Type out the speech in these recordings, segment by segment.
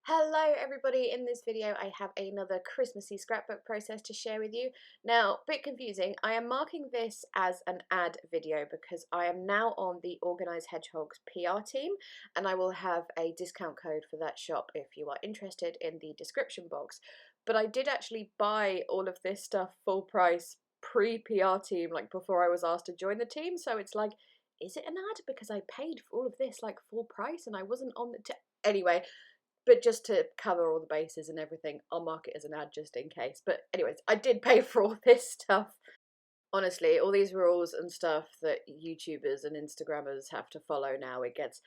Hello everybody, in this video I have another Christmassy scrapbook process to share with you. Now, bit confusing, I am marking this as an ad video because I am now on the Organised Hedgehogs PR team and I will have a discount code for that shop if you are interested in the description box. But I did actually buy all of this stuff full price pre-PR team, like before I was asked to join the team, so it's like, is it an ad? Because I paid for all of this like full price and I wasn't on the anyway. But just to cover all the bases and everything, I'll mark it as an ad just in case. But anyways, I did pay for all this stuff. Honestly, all these rules and stuff that YouTubers and Instagrammers have to follow now, it gets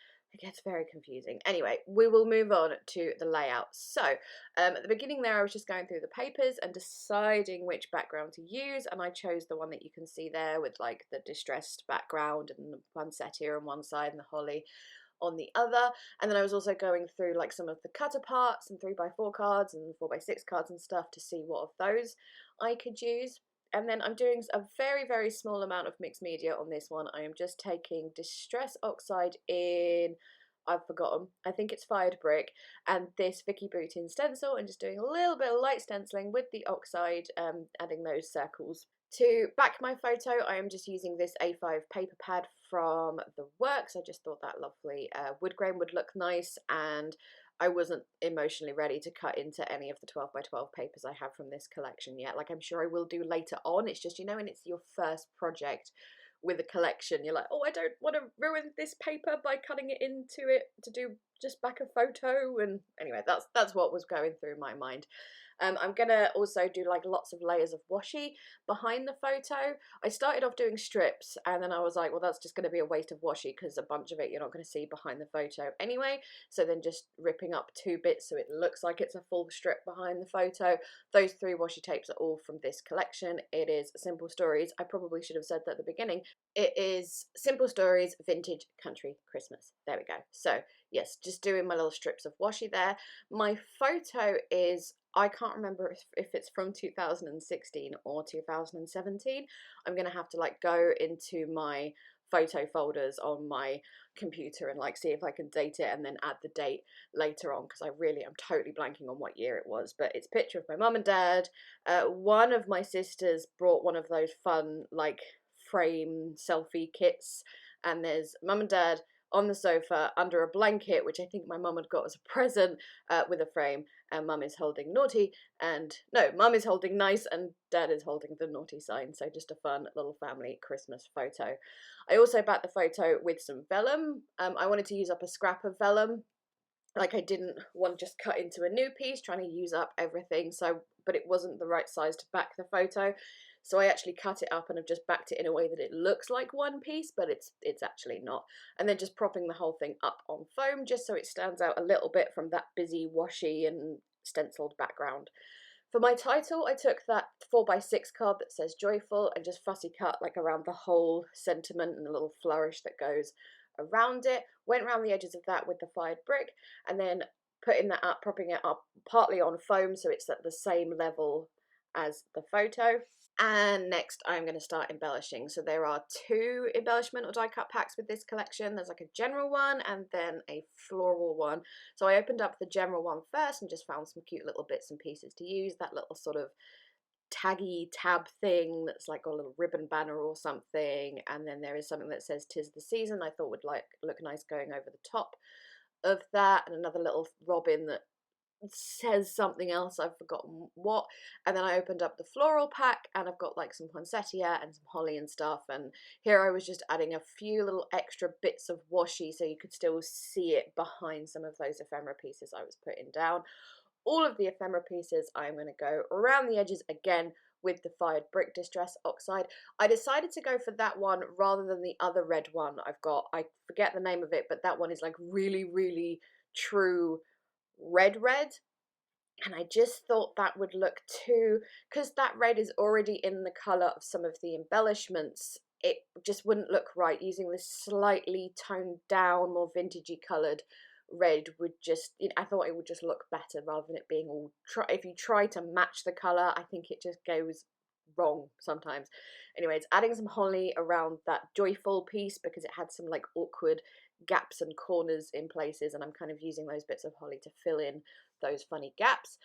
very confusing. Anyway, we will move on to the layout. So, at the beginning there, I was just going through the papers and deciding which background to use, and I chose the one that you can see there with like the distressed background and the poinsettia on one side and the holly on the other. And then I was also going through like some of the cutter parts and 3x4 cards and 4x6 cards and stuff to see what of those I could use. And then I'm doing a very small amount of mixed media on this one. I am just taking Distress Oxide in, I've forgotten, I think it's Fired Brick, and this Vicky Boutin stencil, and just doing a little bit of light stenciling with the oxide, adding those circles. To back my photo, I am just using this A5 paper pad from The Works. I just thought that lovely wood grain would look nice, and I wasn't emotionally ready to cut into any of the 12x12 papers I have from this collection yet. Like, I'm sure I will do later on. It's just, you know, when it's your first project with a collection, you're like, oh, I don't want to ruin this paper by cutting it into it to do just back a photo. And anyway, that's what was going through my mind. I'm gonna also do like lots of layers of washi behind the photo. I started off doing strips and then I was like, well, that's just gonna be a waste of washi because a bunch of it you're not gonna see behind the photo anyway. So then just ripping up 2 bits so it looks like it's a full strip behind the photo. Those 3 washi tapes are all from this collection. It is Simple Stories. I probably should have said that at the beginning. It is Simple Stories Vintage Country Christmas. There we go. So yes, just doing my little strips of washi there. My photo is, I can't remember if it's from 2016 or 2017. I'm gonna have to like go into my photo folders on my computer and like see if I can date it and then add the date later on, because I'm totally blanking on what year it was. But it's a picture of my mum and dad. One of my sisters brought one of those fun like frame selfie kits, and there's mum and dad on the sofa under a blanket, which I think my mum had got as a present, with a frame, and mum is holding naughty, and no, mum is holding nice and dad is holding the naughty sign. So just a fun little family Christmas photo. I also backed the photo with some vellum. I wanted to use up a scrap of vellum. Like, I didn't want to just cut into a new piece trying to use up everything, so but it wasn't the right size to back the photo. So I actually cut it up and I've just backed it in a way that it looks like one piece, but it's actually not. And then just propping the whole thing up on foam just so it stands out a little bit from that busy washi and stenciled background. For my title, I took that 4x6 card that says joyful and just fussy cut like around the whole sentiment and a little flourish that goes around it. Went around the edges of that with the fired brick and then putting that up, propping it up partly on foam so it's at the same level as the photo. And next I'm going to start embellishing. So there are 2 embellishment or die cut packs with this collection. There's like a general one and then a floral one. So I opened up the general one first and just found some cute little bits and pieces to use. That little sort of taggy tab thing that's like got a little ribbon banner or something. And then there is something that says "'Tis the Season." I thought would like look nice going over the top of that. And another little robin that says something else, I've forgotten what. And then I opened up the floral pack and I've got like some poinsettia and some holly and stuff, and here I was just adding a few little extra bits of washi so you could still see it behind some of those ephemera pieces I was putting down. All of the ephemera pieces I'm going to go around the edges again with the fired brick Distress Oxide. I decided to go for that one rather than the other red one I've got. I forget the name of it, but that one is like really true red, and I just thought that would look too, because that red is already in the colour of some of the embellishments, it just wouldn't look right. Using this slightly toned down, more vintagey coloured red would just, you know, I thought it would just look better rather than it being all, if you try to match the colour, I think it just goes wrong sometimes. Anyways, adding some holly around that joyful piece because it had some like awkward gaps and corners in places, and I'm kind of using those bits of holly to fill in those funny gaps.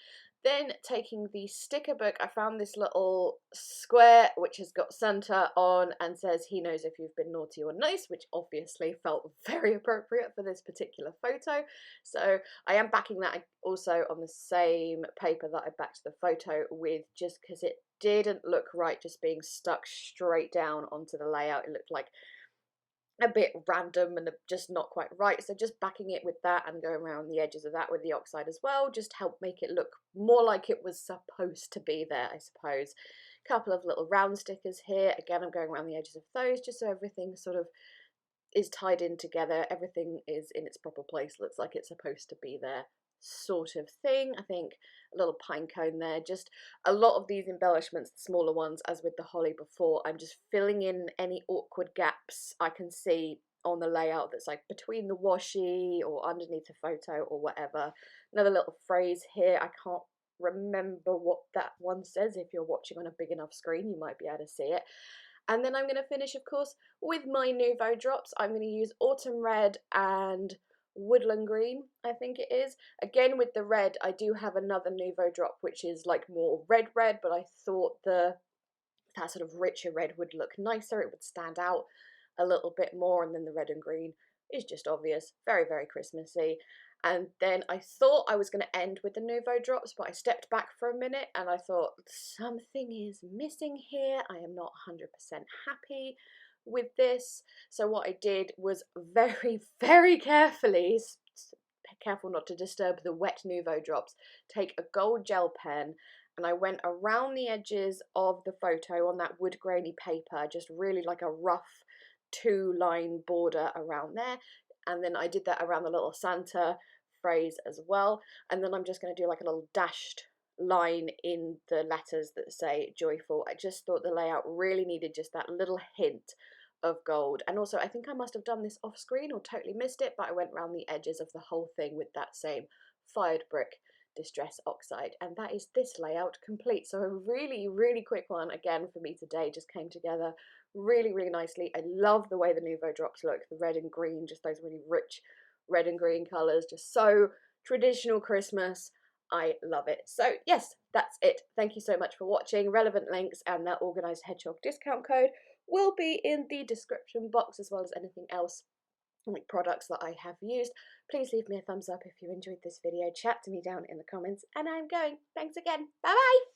Then taking the sticker book, I found this little square which has got Santa on and says he knows if you've been naughty or nice, which obviously felt very appropriate for this particular photo. So I am backing that also on the same paper that I backed the photo with, just because it didn't look right just being stuck straight down onto the layout. It looked like a bit random and just not quite right, so just backing it with that and going around the edges of that with the oxide as well just helped make it look more like it was supposed to be there, I suppose. A couple of little round stickers here, again I'm going around the edges of those just so everything sort of is tied in together, everything is in its proper place, looks like it's supposed to be there sort of thing. I think a little pine cone there, just a lot of these embellishments, the smaller ones, as with the holly before, I'm just filling in any awkward gaps I can see on the layout that's like between the washi or underneath the photo or whatever. Another little phrase here, I can't remember what that one says. If you're watching on a big enough screen you might be able to see it. And then I'm going to finish, of course, with my Nouveau drops. I'm going to use Autumn Red and Woodland Green, I think it is. Again, with the red, I do have another Nouveau drop, which is like more red, but I thought that sort of richer red would look nicer. It would stand out a little bit more, and then the red and green is just obvious. Very, very Christmassy. And then I thought I was going to end with the Nouveau drops, but I stepped back for a minute and I thought something is missing here. I am not 100% happy with this. So what I did was very, very carefully, careful not to disturb the wet Nouveau drops, take a gold gel pen and I went around the edges of the photo on that wood grainy paper, just really like a rough 2-line border around there. And then I did that around the little Santa phrase as well. And then I'm just going to do like a little dashed line in the letters that say joyful. I just thought the layout really needed just that little hint of gold. And also I think I must have done this off screen or totally missed it, but I went around the edges of the whole thing with that same fired brick distress oxide, and that is this layout complete. So a really, really quick one again for me today, just came together really, really nicely. I love the way the Nouveau drops look, the red and green, just those really rich red and green colours, just so traditional Christmas. I love it. So yes, that's it. Thank you so much for watching. Relevant links and that Organised Hedgehog discount code will be in the description box, as well as anything else like products that I have used. Please leave me a thumbs up if you enjoyed this video, chat to me down in the comments, and I'm going. Thanks again. Bye bye.